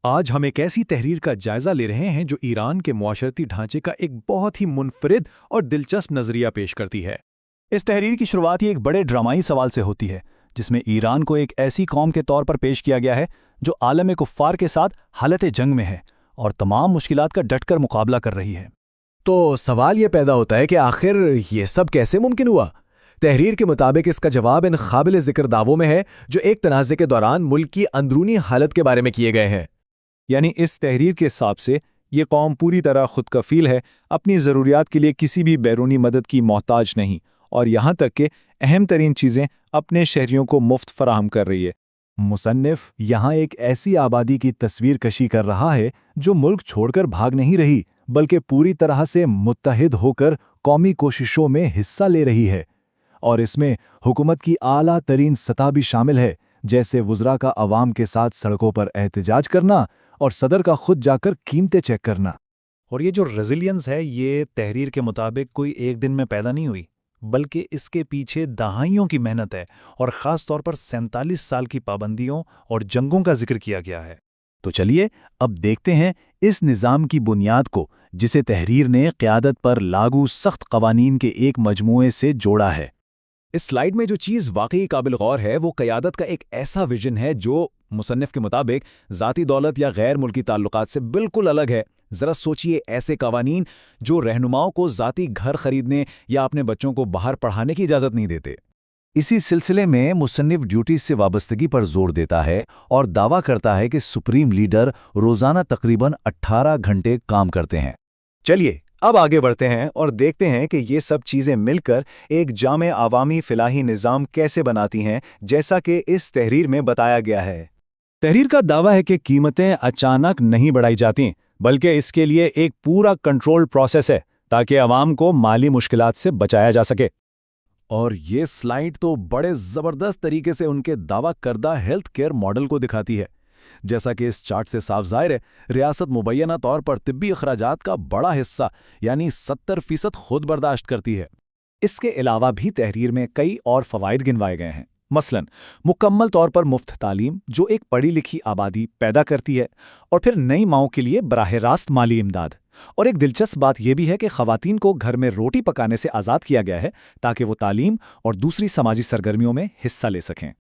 آج ہم ایک ایسی تحریر کا جائزہ لے رہے ہیں جو ایران کے معاشرتی ڈھانچے کا ایک بہت ہی منفرد اور دلچسپ نظریہ پیش کرتی ہے۔ اس تحریر کی شروعات ایک بڑے ڈرامائی سوال سے ہوتی ہے، جس میں ایران کو ایک ایسی قوم کے طور پر پیش کیا گیا ہے جو عالم کفار کے ساتھ حالت جنگ میں ہے اور تمام مشکلات کا ڈٹ کر مقابلہ کر رہی ہے۔ تو سوال یہ پیدا ہوتا ہے کہ آخر یہ سب کیسے ممکن ہوا؟ تحریر کے مطابق اس کا جواب ان قابل ذکر دعووں میں ہے جو ایک تنازع کے دوران ملک کی اندرونی حالت کے بارے میں کیے گئے ہیں۔ یعنی اس تحریر کے حساب سے یہ قوم پوری طرح خود کفیل ہے، اپنی ضروریات کے لیے کسی بھی بیرونی مدد کی محتاج نہیں، اور یہاں تک کہ اہم ترین چیزیں اپنے شہریوں کو مفت فراہم کر رہی ہے۔ مصنف یہاں ایک ایسی آبادی کی تصویر کشی کر رہا ہے جو ملک چھوڑ کر بھاگ نہیں رہی، بلکہ پوری طرح سے متحد ہو کر قومی کوششوں میں حصہ لے رہی ہے، اور اس میں حکومت کی اعلیٰ ترین سطح بھی شامل ہے، جیسے وزراء کا عوام کے ساتھ سڑکوں پر احتجاج کرنا اور صدر کا خود جا کر قیمتیں چیک کرنا۔ اور یہ جو ریزیلینس ہے، یہ تحریر کے مطابق کوئی ایک دن میں پیدا نہیں ہوئی، بلکہ اس کے پیچھے دہائیوں کی محنت ہے، اور خاص طور پر 47 سال کی پابندیوں اور جنگوں کا ذکر کیا گیا ہے۔ تو چلیے اب دیکھتے ہیں اس نظام کی بنیاد کو، جسے تحریر نے قیادت پر لاگو سخت قوانین کے ایک مجموعے سے جوڑا ہے۔ اس سلائیڈ میں جو چیز واقعی قابل غور ہے وہ قیادت کا ایک ایسا ویژن ہے جو مصنف کے مطابق ذاتی دولت یا غیر ملکی تعلقات سے بالکل الگ ہے۔ ذرا سوچئے، ایسے قوانین جو رہنماؤں کو ذاتی گھر خریدنے یا اپنے بچوں کو باہر پڑھانے کی اجازت نہیں دیتے۔ اسی سلسلے میں مصنف ڈیوٹی سے وابستگی پر زور دیتا ہے اور دعویٰ کرتا ہے کہ سپریم لیڈر روزانہ تقریباً 18 گھنٹے کام کرتے ہیں۔ چلیے اب آگے بڑھتے ہیں اور دیکھتے ہیں کہ یہ سب چیزیں مل کر ایک جامع عوامی فلاحی نظام کیسے بناتی ہیں، جیسا کہ اس تحریر میں بتایا گیا ہے۔ تحریر کا دعویٰ ہے کہ قیمتیں اچانک نہیں بڑھائی جاتیں، بلکہ اس کے لیے ایک پورا کنٹرول پروسیس ہے تاکہ عوام کو مالی مشکلات سے بچایا جا سکے۔ اور یہ سلائیڈ تو بڑے زبردست طریقے سے ان کے دعویٰ کردہ ہیلتھ کیئر ماڈل کو دکھاتی ہے۔ جیسا کہ اس چارٹ سے صاف ظاہر ہے، ریاست مبینہ طور پر طبی اخراجات کا بڑا حصہ یعنی 70% خود برداشت کرتی ہے۔ اس کے علاوہ بھی تحریر میں کئی اور فوائد گنوائے گئے ہیں، مثلاً مکمل طور پر مفت تعلیم جو ایک پڑھی لکھی آبادی پیدا کرتی ہے، اور پھر نئی ماؤں کے لیے براہ راست مالی امداد۔ اور ایک دلچسپ بات یہ بھی ہے کہ خواتین کو گھر میں روٹی پکانے سے آزاد کیا گیا ہے تاکہ وہ تعلیم اور دوسری سماجی سرگرمیوں میں حصہ لے سکیں۔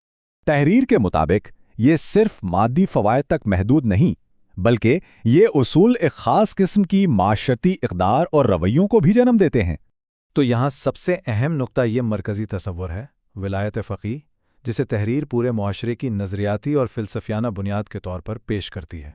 تحریر کے مطابق یہ صرف مادی فوائد تک محدود نہیں، بلکہ یہ اصول ایک خاص قسم کی معاشرتی اقدار اور رویوں کو بھی جنم دیتے ہیں۔ تو یہاں سب سے اہم نقطہ یہ مرکزی تصور ہے، ولایت فقیہ، جسے تحریر پورے معاشرے کی نظریاتی اور فلسفیانہ بنیاد کے طور پر پیش کرتی ہے۔